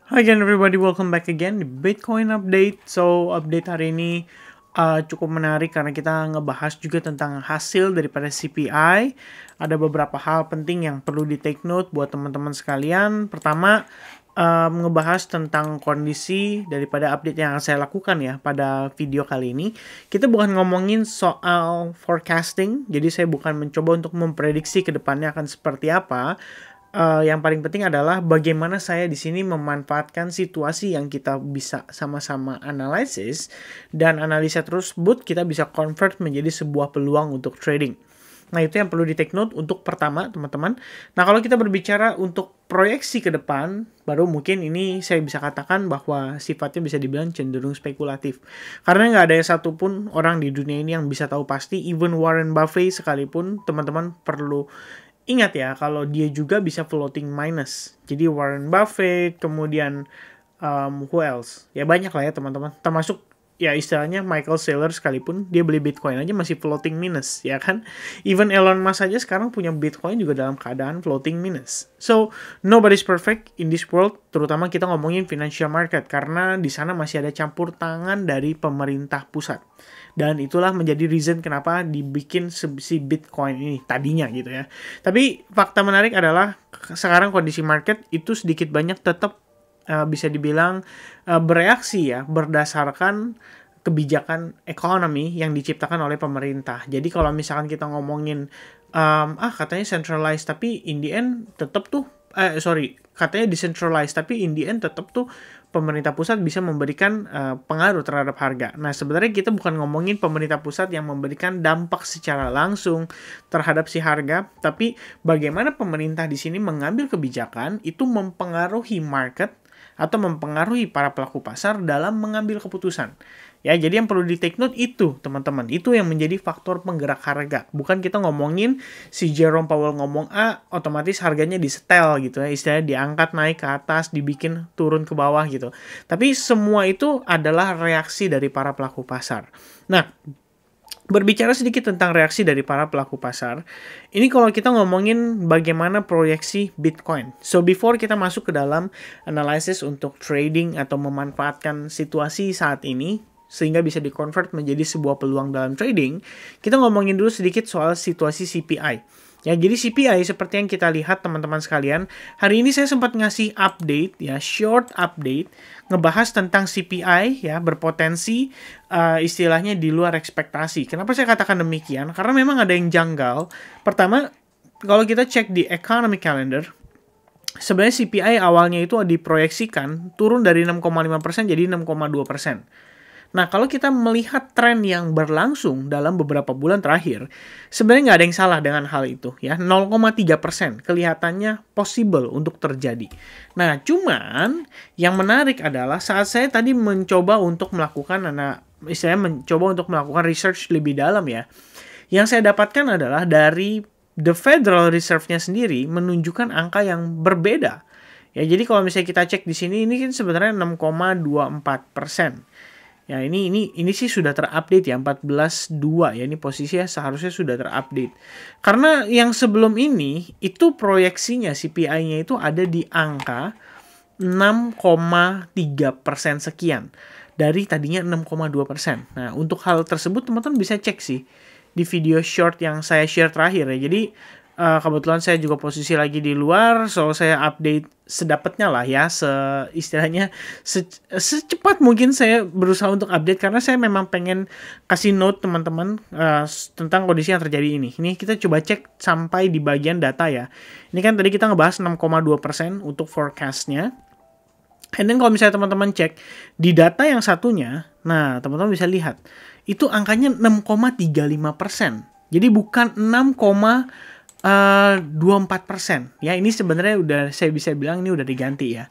Hi again everybody, welcome back again di Bitcoin Update. So, update hari ini cukup menarik karena kita ngebahas juga tentang hasil daripada CPI. Ada beberapa hal penting yang perlu di take note buat teman-teman sekalian. Pertama, ngebahas tentang kondisi daripada update yang saya lakukan ya pada video kali ini. Kita bukan ngomongin soal forecasting, jadi saya bukan mencoba untuk memprediksi ke depannya akan seperti apa. Yang paling penting adalah bagaimana saya di sini memanfaatkan situasi yang kita bisa sama-sama analisis, dan analisa tersebut kita bisa convert menjadi sebuah peluang untuk trading. Nah, itu yang perlu di take note untuk pertama, teman-teman. Nah, kalau kita berbicara untuk proyeksi ke depan, baru mungkin ini saya bisa katakan bahwa sifatnya bisa dibilang cenderung spekulatif. Karena nggak ada satupun orang di dunia ini yang bisa tahu pasti, even Warren Buffett sekalipun, teman-teman perlu ingat ya, kalau dia juga bisa floating minus. Jadi Warren Buffett, kemudian who else? Ya banyak lah ya teman-teman. Termasuk ya istilahnya Michael Saylor sekalipun, dia beli Bitcoin aja masih floating minus, ya kan? Even Elon Musk aja sekarang punya Bitcoin juga dalam keadaan floating minus. So, nobody's perfect in this world, terutama kita ngomongin financial market, karena di sana masih ada campur tangan dari pemerintah pusat. Dan itulah menjadi reason kenapa dibikin si Bitcoin ini tadinya gitu ya. Tapi fakta menarik adalah sekarang kondisi market itu sedikit banyak tetap bisa dibilang bereaksi ya berdasarkan kebijakan ekonomi yang diciptakan oleh pemerintah. Jadi kalau misalkan kita ngomongin katanya centralized, tapi in the end tetap tuh katanya decentralized, tapi in the end tetap tuh pemerintah pusat bisa memberikan pengaruh terhadap harga. Nah, sebenarnya kita bukan ngomongin pemerintah pusat yang memberikan dampak secara langsung terhadap si harga, tapi bagaimana pemerintah di sini mengambil kebijakan itu mempengaruhi market atau mempengaruhi para pelaku pasar dalam mengambil keputusan. Ya, jadi yang perlu di take note itu, teman-teman. Itu yang menjadi faktor penggerak harga. Bukan kita ngomongin si Jerome Powell ngomong A, otomatis harganya disetel gitu ya. Istilahnya diangkat naik ke atas, dibikin turun ke bawah gitu. Tapi semua itu adalah reaksi dari para pelaku pasar. Nah, berbicara sedikit tentang reaksi dari para pelaku pasar, ini kalau kita ngomongin bagaimana proyeksi Bitcoin. So, before kita masuk ke dalam analisis untuk trading atau memanfaatkan situasi saat ini, sehingga bisa di-convert menjadi sebuah peluang dalam trading, kita ngomongin dulu sedikit soal situasi CPI. Ya, jadi CPI seperti yang kita lihat teman-teman sekalian, hari ini saya sempat ngasih update ya, short update, ngebahas tentang CPI ya, berpotensi istilahnya di luar ekspektasi. Kenapa saya katakan demikian? Karena memang ada yang janggal. Pertama, kalau kita cek di economic calendar, sebenarnya CPI awalnya itu diproyeksikan turun dari 6,5% jadi 6,2%. Nah, kalau kita melihat tren yang berlangsung dalam beberapa bulan terakhir, sebenarnya nggak ada yang salah dengan hal itu. Ya, 0,3% kelihatannya possible untuk terjadi. Nah, cuman yang menarik adalah saat saya tadi mencoba untuk melakukan research lebih dalam ya, yang saya dapatkan adalah dari The Federal Reserve-nya sendiri menunjukkan angka yang berbeda. Ya, jadi kalau misalnya kita cek di sini, ini kan sebenarnya 6,24%. Ya, ini sih sudah terupdate ya, 14.2 ya, ini posisinya seharusnya sudah terupdate. Karena yang sebelum ini itu proyeksinya CPI-nya itu ada di angka 6,3% sekian dari tadinya 6,2%. Nah, untuk hal tersebut teman-teman bisa cek sih di video short yang saya share terakhir ya. Jadi kebetulan saya juga posisi lagi di luar, so saya update sedapatnya lah ya, istilahnya secepat mungkin saya berusaha untuk update, karena saya memang pengen kasih note teman-teman tentang kondisi yang terjadi ini. Ini kita coba cek sampai di bagian data ya. Ini kan tadi kita ngebahas 6,2% untuk forecast-nya. And then kalau misalnya teman-teman cek di data yang satunya, nah teman-teman bisa lihat itu angkanya 6,35%. Jadi bukan 6,24%. Ya, ini sebenarnya udah saya bisa bilang ini udah diganti ya.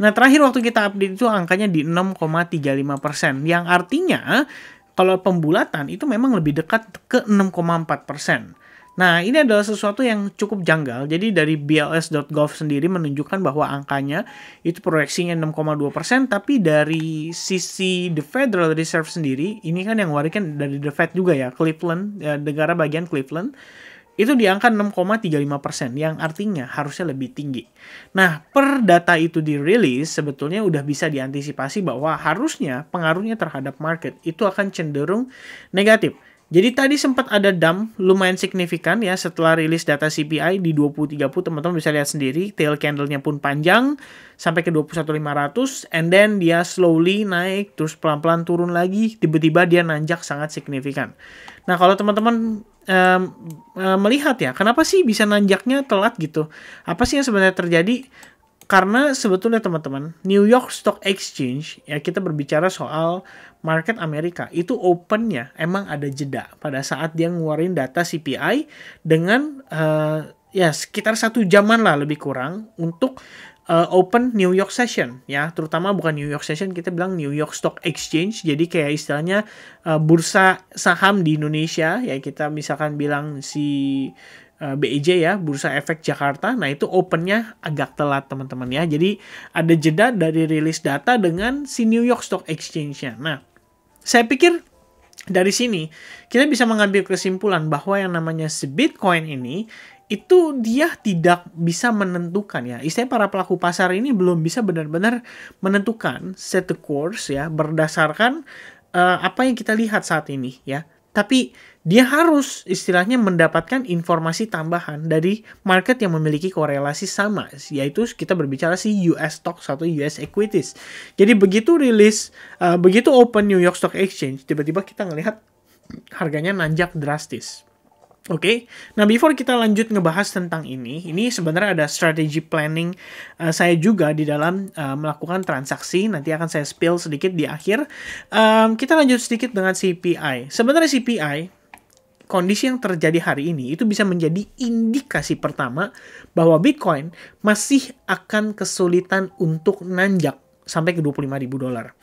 Nah, terakhir waktu kita update itu angkanya di 6,35%. Yang artinya kalau pembulatan itu memang lebih dekat ke 6,4%. Nah, ini adalah sesuatu yang cukup janggal. Jadi dari BLS.gov sendiri menunjukkan bahwa angkanya itu proyeksinya 6,2%, tapi dari sisi The Federal Reserve sendiri, ini kan yang warikan dari The Fed juga ya, Cleveland, ya, negara bagian Cleveland, itu di angka 6,35%, yang artinya harusnya lebih tinggi. Nah, per data itu dirilis, sebetulnya udah bisa diantisipasi bahwa harusnya pengaruhnya terhadap market itu akan cenderung negatif. Jadi tadi sempat ada dump lumayan signifikan ya setelah rilis data CPI di 2030, teman-teman bisa lihat sendiri, tail candle-nya pun panjang sampai ke 21.500, and then dia slowly naik, terus pelan-pelan turun lagi, tiba-tiba dia nanjak sangat signifikan. Nah, kalau teman-teman melihat ya, kenapa sih bisa nanjaknya telat gitu? Apa sih yang sebenarnya terjadi? Karena sebetulnya teman-teman, New York Stock Exchange, ya kita berbicara soal market Amerika, itu opennya emang ada jeda pada saat dia ngeluarin data CPI dengan ya sekitar 1 jaman lah lebih kurang untuk open New York Session, ya terutama bukan New York Session, kita bilang New York Stock Exchange, jadi kayak istilahnya bursa saham di Indonesia, ya kita misalkan bilang si BEJ ya, Bursa Efek Jakarta. Nah, itu opennya agak telat teman-teman ya. Jadi ada jeda dari rilis data dengan si New York Stock Exchange-nya. Nah, saya pikir dari sini kita bisa mengambil kesimpulan bahwa yang namanya si Bitcoin ini itu dia tidak bisa menentukan ya. Istilahnya para pelaku pasar ini belum bisa benar-benar menentukan set the course ya berdasarkan apa yang kita lihat saat ini ya. Tapi dia harus istilahnya mendapatkan informasi tambahan dari market yang memiliki korelasi sama, yaitu kita berbicara si US stocks atau US equities. Jadi begitu rilis, begitu open New York Stock Exchange, tiba-tiba kita ngelihat harganya nanjak drastis. Oke, nah before kita lanjut ngebahas tentang ini sebenarnya ada strategy planning saya juga di dalam melakukan transaksi. Nanti akan saya spill sedikit di akhir. Kita lanjut sedikit dengan CPI. Sebenarnya CPI, kondisi yang terjadi hari ini itu bisa menjadi indikasi pertama bahwa Bitcoin masih akan kesulitan untuk nanjak sampai ke $25.000.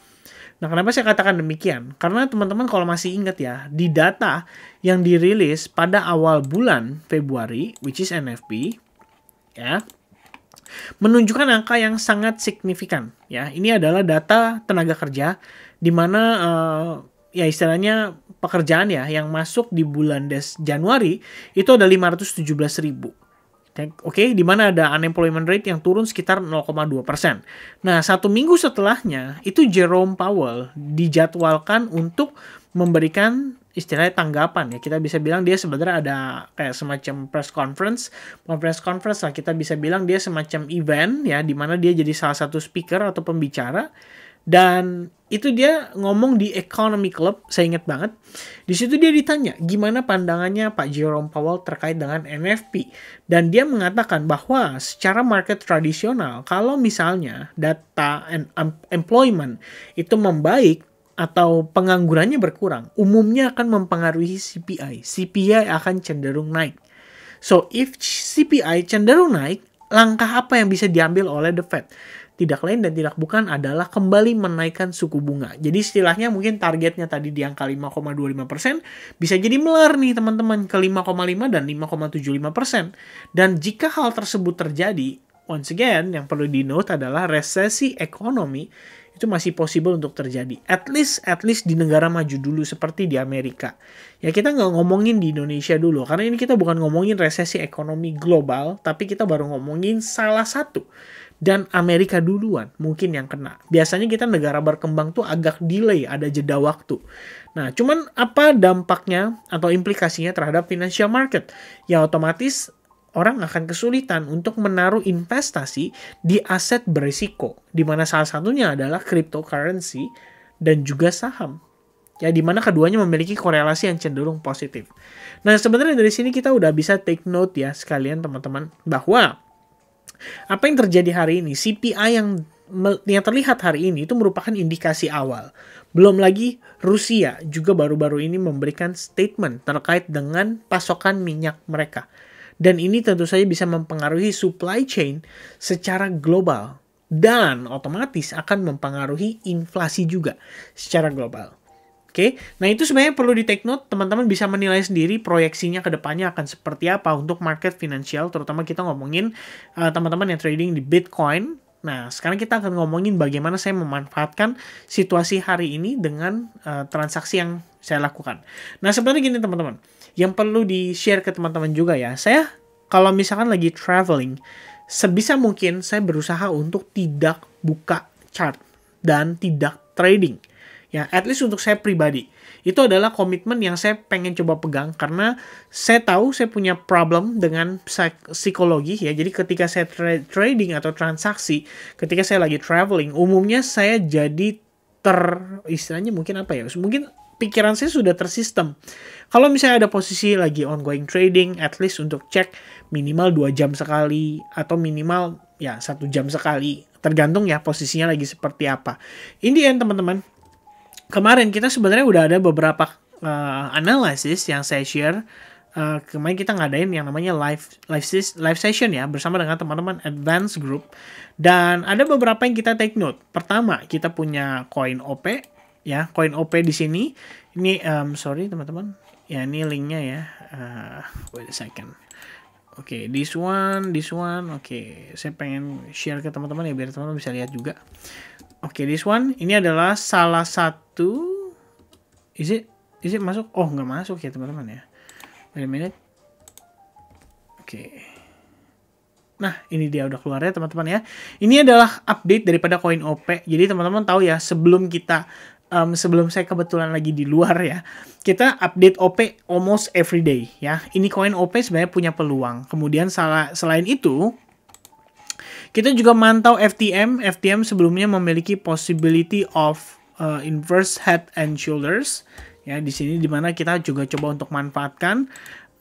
Nah, kenapa saya katakan demikian? Karena teman-teman kalau masih ingat ya, di data yang dirilis pada awal bulan Februari, which is NFP, ya, menunjukkan angka yang sangat signifikan. Ya, ini adalah data tenaga kerja, di mana ya istilahnya pekerjaan ya yang masuk di bulan Januari itu ada 517.000. Oke, di mana ada unemployment rate yang turun sekitar 0,2%. Nah, 1 minggu setelahnya, itu Jerome Powell dijadwalkan untuk memberikan istilahnya tanggapan ya. Kita bisa bilang dia sebenarnya ada kayak semacam press conference lah. Kita bisa bilang dia semacam event ya, di mana dia jadi salah satu speaker atau pembicara. Dan itu dia ngomong di Economy Club, saya ingat banget. Di situ dia ditanya gimana pandangannya Pak Jerome Powell terkait dengan NFP. Dan dia mengatakan bahwa secara market tradisional, kalau misalnya data employment itu membaik atau penganggurannya berkurang, umumnya akan mempengaruhi CPI. CPI akan cenderung naik. So, if CPI cenderung naik, langkah apa yang bisa diambil oleh the Fed? Tidak lain dan tidak bukan adalah kembali menaikkan suku bunga. Jadi istilahnya mungkin targetnya tadi di angka 5,25%, bisa jadi melar nih teman-teman ke 5,5 dan 5,75%. Dan jika hal tersebut terjadi, once again yang perlu di-note adalah resesi ekonomi itu masih possible untuk terjadi. At least di negara maju dulu seperti di Amerika. Ya kita nggak ngomongin di Indonesia dulu, karena ini kita bukan ngomongin resesi ekonomi global, tapi kita baru ngomongin salah satu. Dan Amerika duluan mungkin yang kena. Biasanya kita negara berkembang tuh agak delay, ada jeda waktu. Nah, cuman apa dampaknya atau implikasinya terhadap financial market? Ya otomatis orang akan kesulitan untuk menaruh investasi di aset berisiko, di mana salah satunya adalah cryptocurrency dan juga saham. Ya, di mana keduanya memiliki korelasi yang cenderung positif. Nah, sebenarnya dari sini kita udah bisa take note ya sekalian teman-teman, bahwa apa yang terjadi hari ini, CPI yang terlihat hari ini itu merupakan indikasi awal. Belum lagi Rusia juga baru-baru ini memberikan statement terkait dengan pasokan minyak mereka. Dan ini tentu saja bisa mempengaruhi supply chain secara global. Dan otomatis akan mempengaruhi inflasi juga secara global. Oke, nah itu sebenarnya perlu di take note, teman-teman bisa menilai sendiri proyeksinya ke depannya akan seperti apa untuk market finansial, terutama kita ngomongin teman-teman yang trading di Bitcoin. Nah, sekarang kita akan ngomongin bagaimana saya memanfaatkan situasi hari ini dengan transaksi yang saya lakukan. Nah, sebenarnya gini teman-teman, yang perlu di-share ke teman-teman juga ya, saya kalau misalkan lagi traveling, sebisa mungkin saya berusaha untuk tidak buka chart dan tidak trading. Ya, at least untuk saya pribadi. Itu adalah komitmen yang saya pengen coba pegang karena saya tahu saya punya problem dengan psikologi ya. Jadi ketika saya trading atau transaksi, ketika saya lagi traveling, umumnya saya jadi istilahnya mungkin apa ya? Mungkin pikiran saya sudah tersistem. Kalau misalnya ada posisi lagi ongoing trading, at least untuk cek minimal 2 jam sekali atau minimal ya 1 jam sekali. Tergantung ya posisinya lagi seperti apa. In the end teman-teman, kemarin kita sebenarnya udah ada beberapa analisis yang saya share. Kemarin kita ngadain yang namanya live session ya bersama dengan teman-teman advance group, dan ada beberapa yang kita take note. Pertama, kita punya koin OP ya, koin OP di sini. Ini sorry teman-teman. Ya ini linknya ya. Wait a second. Oke, this one. Oke, saya pengen share ke teman-teman ya biar teman-teman bisa lihat juga. Oke, this one. Ini adalah salah satu. Is it masuk? Oh, nggak masuk ya teman-teman ya. Wait a minute. Oke. Nah, ini dia udah keluar ya teman-teman ya. Ini adalah update daripada koin OP. Jadi teman-teman tahu ya, sebelum saya kebetulan lagi di luar ya, kita update OP almost every day ya. Ini koin OP sebenarnya punya peluang. Kemudian selain itu, kita juga mantau FTM. FTM sebelumnya memiliki possibility of inverse head and shoulders ya, di sini dimana kita juga coba untuk manfaatkan.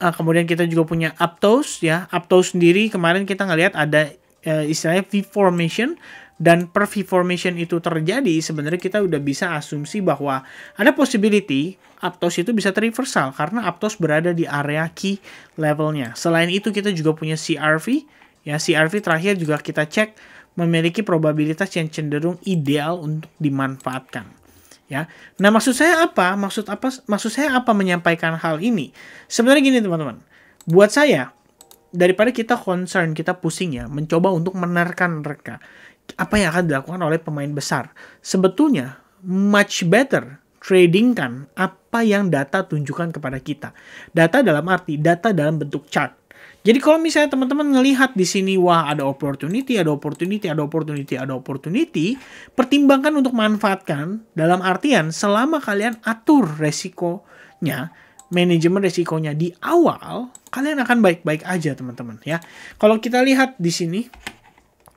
Kemudian kita juga punya Aptos ya. Aptos sendiri kemarin kita ngelihat ada istilahnya V formation, dan per V formation itu terjadi sebenarnya kita udah bisa asumsi bahwa ada possibility Aptos itu bisa reversal karena Aptos berada di area key levelnya. Selain itu kita juga punya CRV ya. CRV terakhir juga kita cek memiliki probabilitas yang cenderung ideal untuk dimanfaatkan. Ya. Nah, maksud saya apa menyampaikan hal ini? Sebenarnya gini teman-teman. Buat saya, daripada kita concern, kita pusing ya, mencoba untuk menerka-nerka apa yang akan dilakukan oleh pemain besar. Sebetulnya much better tradingkan apa yang data tunjukkan kepada kita. Data dalam arti data dalam bentuk chart. Jadi kalau misalnya teman-teman ngelihat di sini, wah ada opportunity, pertimbangkan untuk manfaatkan dalam artian selama kalian atur resikonya, manajemen resikonya di awal, kalian akan baik-baik aja teman-teman ya. Kalau kita lihat di sini,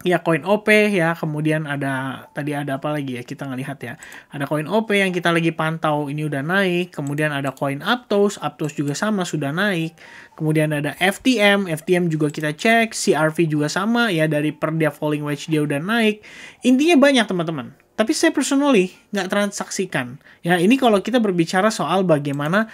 ya koin OP ya, kemudian tadi ada apa lagi ya, kita ngelihat ya, ada koin OP yang kita lagi pantau ini udah naik, kemudian ada koin Aptos juga sama sudah naik, kemudian ada FTM juga kita cek, CRV juga sama ya, dari per dia falling wedge dia udah naik. Intinya banyak teman-teman, tapi saya personally nggak transaksikan ya. Ini kalau kita berbicara soal bagaimana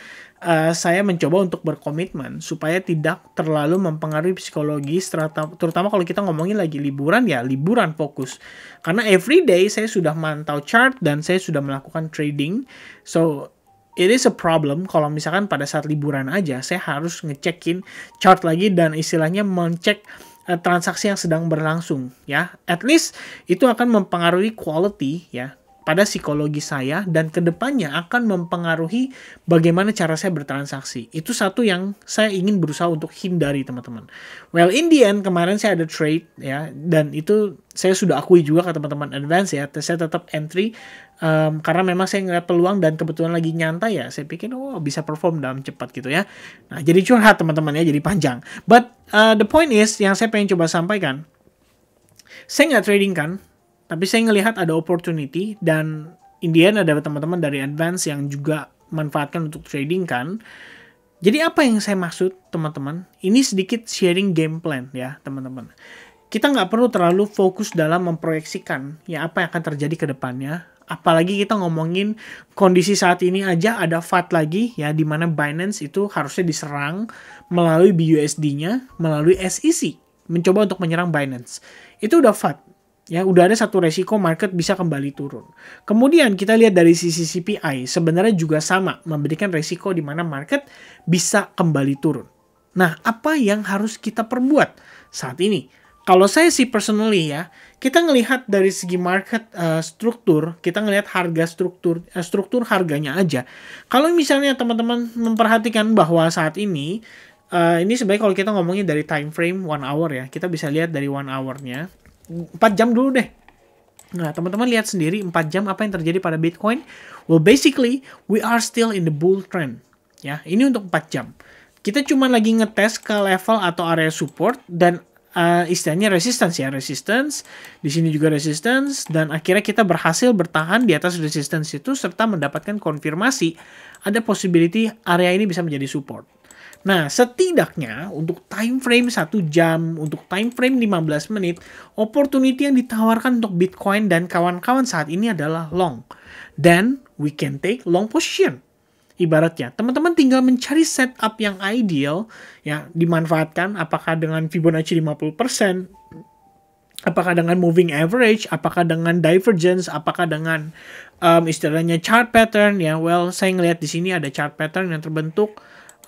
saya mencoba untuk berkomitmen supaya tidak terlalu mempengaruhi psikologis, terutama kalau kita ngomongin lagi liburan ya, liburan fokus. Karena everyday saya sudah mantau chart dan saya sudah melakukan trading. So, it is a problem kalau misalkan pada saat liburan aja saya harus ngecekin chart lagi dan istilahnya mencek transaksi yang sedang berlangsung ya. At least itu akan mempengaruhi quality ya pada psikologi saya, dan kedepannya akan mempengaruhi bagaimana cara saya bertransaksi. Itu satu yang saya ingin berusaha untuk hindari teman-teman. Well, in the end kemarin saya ada trade ya, dan itu saya sudah akui juga ke teman-teman advance ya, saya tetap entry karena memang saya ngeliat peluang dan kebetulan lagi nyantai ya, saya pikir bisa perform dalam cepat gitu ya. Nah, jadi curhat teman-teman ya, jadi panjang. But the point is, yang saya pengen coba sampaikan, saya nggak trading kan, tapi saya ngelihat ada opportunity, dan in the end ada teman-teman dari advance yang juga manfaatkan untuk trading kan. Jadi apa yang saya maksud teman-teman? Ini sedikit sharing game plan ya teman-teman. Kita nggak perlu terlalu fokus dalam memproyeksikan ya apa yang akan terjadi ke depannya. Apalagi kita ngomongin kondisi saat ini aja ada FAT lagi ya, di mana Binance itu harusnya diserang melalui BUSD-nya, melalui SEC, mencoba untuk menyerang Binance. Itu udah FAT. Ya, udah ada satu resiko market bisa kembali turun. Kemudian kita lihat dari sisi CPI, sebenarnya juga sama, memberikan resiko di mana market bisa kembali turun. Nah, apa yang harus kita perbuat saat ini? Kalau saya sih personally ya, kita ngelihat dari segi market struktur, kita ngelihat harga struktur harganya aja. Kalau misalnya teman-teman memperhatikan bahwa saat ini sebenarnya kalau kita ngomongin dari time frame 1 hour ya, kita bisa lihat dari 1 hour-nya. 4 jam dulu deh. Nah, teman-teman lihat sendiri 4 jam apa yang terjadi pada Bitcoin. Well, basically, we are still in the bull trend. Ya, ini untuk 4 jam. Kita cuma lagi ngetes ke level atau area support dan istilahnya resistance ya, resistance. Di sini juga resistance dan akhirnya kita berhasil bertahan di atas resistance itu serta mendapatkan konfirmasi ada possibility area ini bisa menjadi support. Nah, setidaknya untuk time frame 1 jam, untuk time frame 15 menit, opportunity yang ditawarkan untuk Bitcoin dan kawan-kawan saat ini adalah long. Then, we can take long position. Ibaratnya, teman-teman tinggal mencari setup yang ideal, ya, dimanfaatkan apakah dengan Fibonacci 50%, apakah dengan moving average, apakah dengan divergence, apakah dengan istilahnya chart pattern, ya. Well, saya ngelihat di sini ada chart pattern yang terbentuk.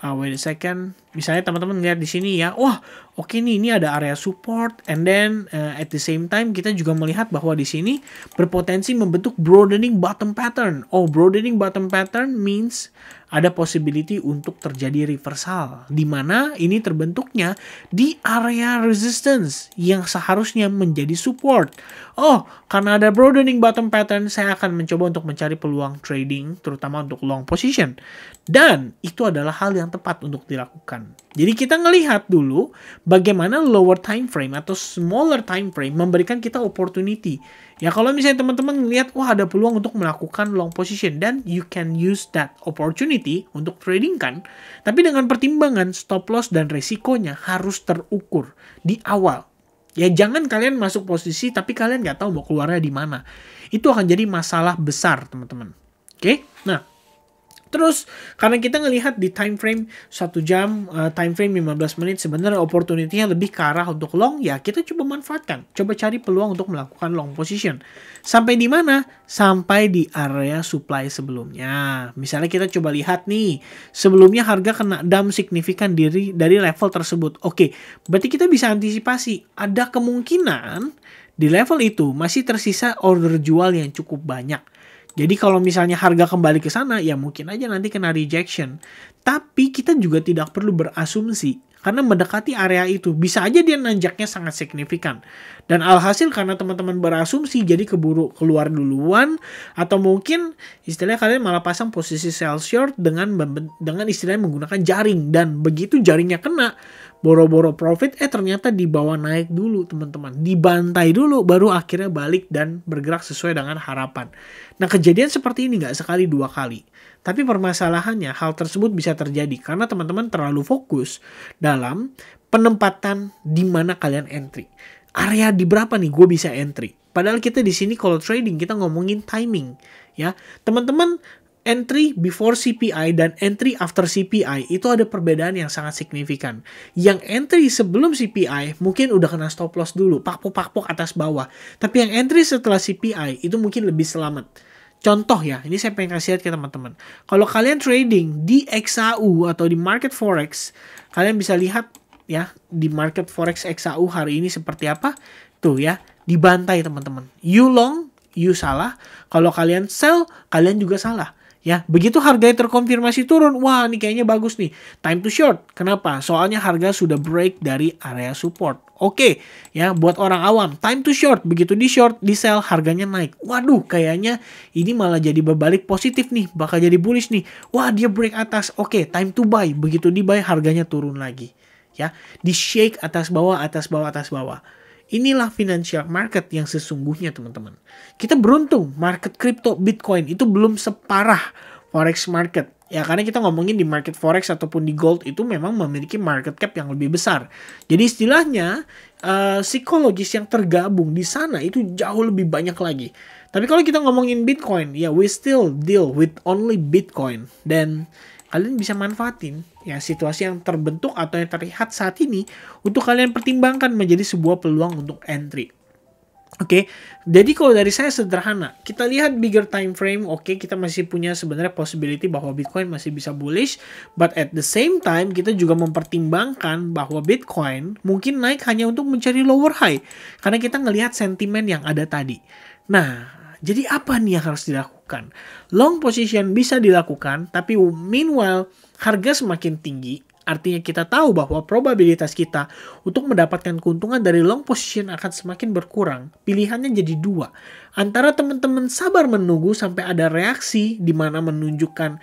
Wait a second. Misalnya teman-teman lihat di sini ya, wah, oke nih, ini ada area support, and then at the same time kita juga melihat bahwa di sini berpotensi membentuk broadening bottom pattern. Oh, broadening bottom pattern means ada possibility untuk terjadi reversal, di mana ini terbentuknya di area resistance yang seharusnya menjadi support. Oh, karena ada broadening bottom pattern, saya akan mencoba untuk mencari peluang trading, terutama untuk long position. Dan itu adalah hal yang tepat untuk dilakukan. Jadi kita ngelihat dulu bagaimana lower time frame atau smaller time frame memberikan kita opportunity. Ya kalau misalnya teman-teman ngelihat wah ada peluang untuk melakukan long position dan you can use that opportunity untuk trading kan. Tapi dengan pertimbangan stop loss dan resikonya harus terukur di awal. Ya jangan kalian masuk posisi tapi kalian nggak tahu mau keluarnya di mana. Itu akan jadi masalah besar teman-teman. Oke? Nah, terus, karena kita ngelihat di time frame 1 jam, time frame 15 menit, sebenarnya opportunity-nya lebih ke arah untuk long, ya kita coba manfaatkan. Coba cari peluang untuk melakukan long position. Sampai di mana? Sampai di area supply sebelumnya. Misalnya kita coba lihat nih, sebelumnya harga kena dump signifikan dari level tersebut. Oke, berarti kita bisa antisipasi. Ada kemungkinan di level itu masih tersisa order jual yang cukup banyak. Jadi kalau misalnya harga kembali ke sana, ya mungkin aja nanti kena rejection. Tapi kita juga tidak perlu berasumsi. Karena mendekati area itu, bisa aja dia nanjaknya sangat signifikan. Dan alhasil karena teman-teman berasumsi, jadi keburu keluar duluan. Atau mungkin istilahnya kalian malah pasang posisi sell short dengan istilahnya menggunakan jaring. Dan begitu jaringnya kena, boro-boro profit, ternyata dibawa naik dulu teman-teman. Dibantai dulu, baru akhirnya balik dan bergerak sesuai dengan harapan. Nah kejadian seperti ini nggak sekali 2 kali. Tapi permasalahannya hal tersebut bisa terjadi karena teman-teman terlalu fokus dalam penempatan di mana kalian entry. Area di berapa nih gue bisa entry. Padahal kita di sini kalau trading kita ngomongin timing. Ya, teman-teman entry before CPI dan entry after CPI itu ada perbedaan yang sangat signifikan. Yang entry sebelum CPI mungkin udah kena stop loss dulu, pakpok atas bawah. Tapi yang entry setelah CPI itu mungkin lebih selamat. Contoh ya, ini saya pengen kasih lihat ke teman-teman. Kalau kalian trading di XAU atau di market forex, kalian bisa lihat ya di market forex XAU hari ini seperti apa. Tuh ya, dibantai teman-teman. You long, you salah. Kalau kalian sell, kalian juga salah. Ya, begitu harganya terkonfirmasi turun, wah ini kayaknya bagus nih. Time to short. Kenapa? Soalnya harga sudah break dari area support. Oke, ya buat orang awam, time to short. Begitu di short, di sell, harganya naik. Waduh, kayaknya ini malah jadi berbalik positif nih. Bakal jadi bullish nih. Wah, dia break atas. Oke, time to buy. Begitu di buy, harganya turun lagi. Ya, di shake atas bawah, atas bawah, atas bawah. Inilah financial market yang sesungguhnya teman-teman. Kita beruntung market crypto Bitcoin itu belum separah forex market. Ya karena kita ngomongin di market forex ataupun di gold itu memang memiliki market cap yang lebih besar. Jadi istilahnya psikologis yang tergabung di sana itu jauh lebih banyak lagi. Tapi kalau kita ngomongin Bitcoin, ya we still deal with only Bitcoin. Dan kalian bisa manfaatin ya situasi yang terbentuk atau yang terlihat saat ini untuk kalian pertimbangkan menjadi sebuah peluang untuk entry. Oke, jadi kalau dari saya sederhana, kita lihat bigger time frame, oke, kita masih punya sebenarnya possibility bahwa Bitcoin masih bisa bullish, but at the same time kita juga mempertimbangkan bahwa Bitcoin mungkin naik hanya untuk mencari lower high, karena kita ngelihat sentimen yang ada tadi. Nah, jadi apa nih yang harus dilakukan? Long position bisa dilakukan, tapi meanwhile harga semakin tinggi, artinya kita tahu bahwa probabilitas kita untuk mendapatkan keuntungan dari long position akan semakin berkurang. Pilihannya jadi dua. Antara teman-teman sabar menunggu sampai ada reaksi di mana menunjukkan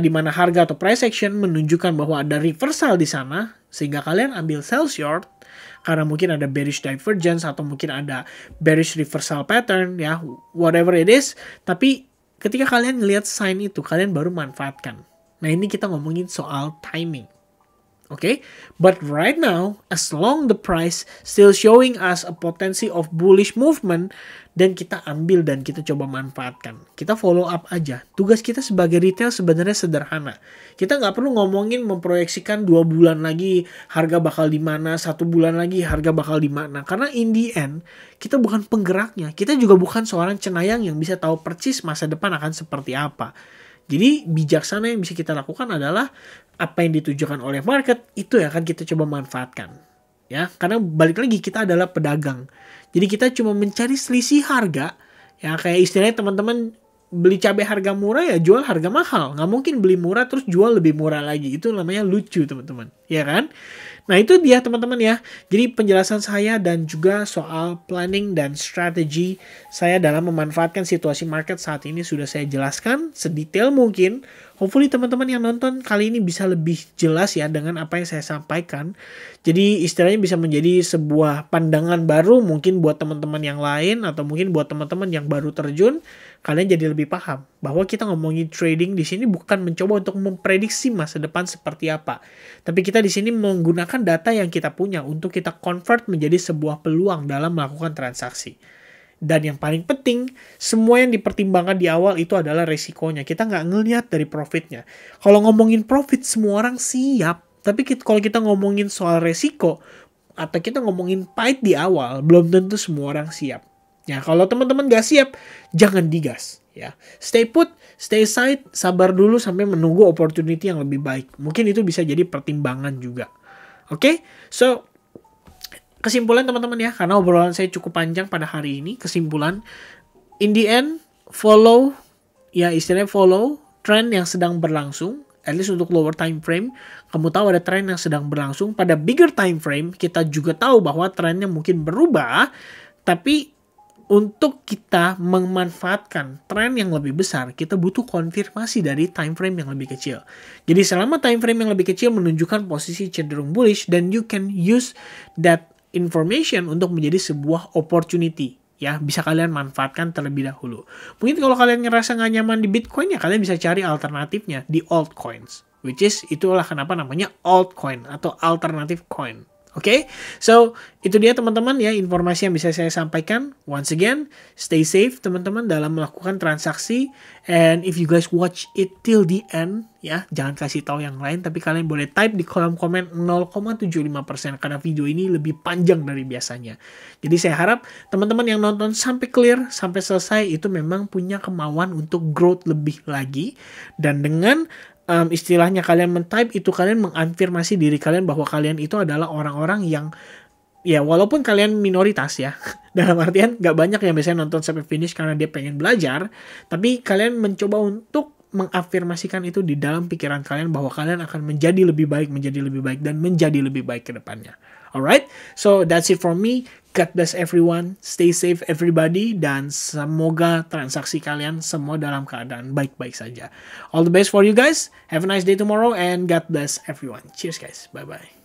di mana harga atau price action menunjukkan bahwa ada reversal di sana sehingga kalian ambil sell short karena mungkin ada bearish divergence atau mungkin ada bearish reversal pattern ya, whatever it is. Tapi ketika kalian ngelihat sign itu, kalian baru manfaatkan. Nah, ini kita ngomongin soal timing. Okay, but right now, as long the price still showing us a potensi of bullish movement, dan kita ambil dan kita coba manfaatkan. Kita follow up aja. Tugas kita sebagai retail sebenarnya sederhana. Kita nggak perlu ngomongin memproyeksikan 2 bulan lagi harga bakal di mana, 1 bulan lagi harga bakal di mana. Karena in the end, kita bukan penggeraknya. Kita juga bukan seorang cenayang yang bisa tahu persis masa depan akan seperti apa. Jadi bijaksana yang bisa kita lakukan adalah apa yang ditujukan oleh market itu yang akan kita coba manfaatkan. Ya, karena balik lagi kita adalah pedagang. Jadi kita cuma mencari selisih harga. Ya, kayak istilahnya teman-teman beli cabai harga murah ya jual harga mahal. Nggak mungkin beli murah terus jual lebih murah lagi. Itu namanya lucu, teman-teman. Ya kan? Nah, itu dia teman-teman ya. Jadi penjelasan saya dan juga soal planning dan strategi saya dalam memanfaatkan situasi market saat ini sudah saya jelaskan sedetail mungkin. Hopefully teman-teman yang nonton kali ini bisa lebih jelas ya dengan apa yang saya sampaikan. Jadi istilahnya bisa menjadi sebuah pandangan baru mungkin buat teman-teman yang lain atau mungkin buat teman-teman yang baru terjun. Kalian jadi lebih paham bahwa kita ngomongin trading di sini bukan mencoba untuk memprediksi masa depan seperti apa. Tapi kita di sini menggunakan data yang kita punya untuk kita convert menjadi sebuah peluang dalam melakukan transaksi. Dan yang paling penting, semua yang dipertimbangkan di awal itu adalah resikonya. Kita nggak ngelihat dari profitnya. Kalau ngomongin profit, semua orang siap. Tapi kalau kita ngomongin soal resiko, atau kita ngomongin pahit di awal, belum tentu semua orang siap. Ya, kalau teman-teman nggak siap, jangan digas. Ya, stay put, stay side, sabar dulu sampai menunggu opportunity yang lebih baik. Mungkin itu bisa jadi pertimbangan juga. Oke, so kesimpulan teman-teman ya, karena obrolan saya cukup panjang pada hari ini. Kesimpulan, in the end, follow, ya istilahnya follow trend yang sedang berlangsung. At least untuk lower time frame, kamu tahu ada trend yang sedang berlangsung. Pada bigger time frame, kita juga tahu bahwa trendnya mungkin berubah, tapi untuk kita memanfaatkan tren yang lebih besar, kita butuh konfirmasi dari time frame yang lebih kecil. Jadi selama time frame yang lebih kecil menunjukkan posisi cenderung bullish, then you can use that information untuk menjadi sebuah opportunity. Ya, bisa kalian manfaatkan terlebih dahulu. Mungkin kalau kalian ngerasa nggak nyaman di Bitcoin, ya kalian bisa cari alternatifnya di altcoins. Which is, itulah kenapa namanya altcoin atau alternative coin. Oke, so itu dia teman-teman ya informasi yang bisa saya sampaikan. Once again, stay safe teman-teman dalam melakukan transaksi. And if you guys watch it till the end, ya jangan kasih tahu yang lain, tapi kalian boleh type di kolom komen 0,75% karena video ini lebih panjang dari biasanya. Jadi saya harap teman-teman yang nonton sampai clear, sampai selesai itu memang punya kemauan untuk growth lebih lagi. Dan dengan istilahnya kalian men-type itu, kalian mengafirmasi diri kalian bahwa kalian itu adalah orang-orang yang ya walaupun kalian minoritas ya dalam artian gak banyak yang biasanya nonton sampai finish karena dia pengen belajar, tapi kalian mencoba untuk mengafirmasikan itu di dalam pikiran kalian bahwa kalian akan menjadi lebih baik, dan menjadi lebih baik ke depannya. Alright, so that's it from me. God bless everyone, stay safe everybody, dan semoga transaksi kalian semua dalam keadaan baik-baik saja. All the best for you guys, have a nice day tomorrow, and God bless everyone. Cheers guys, bye-bye.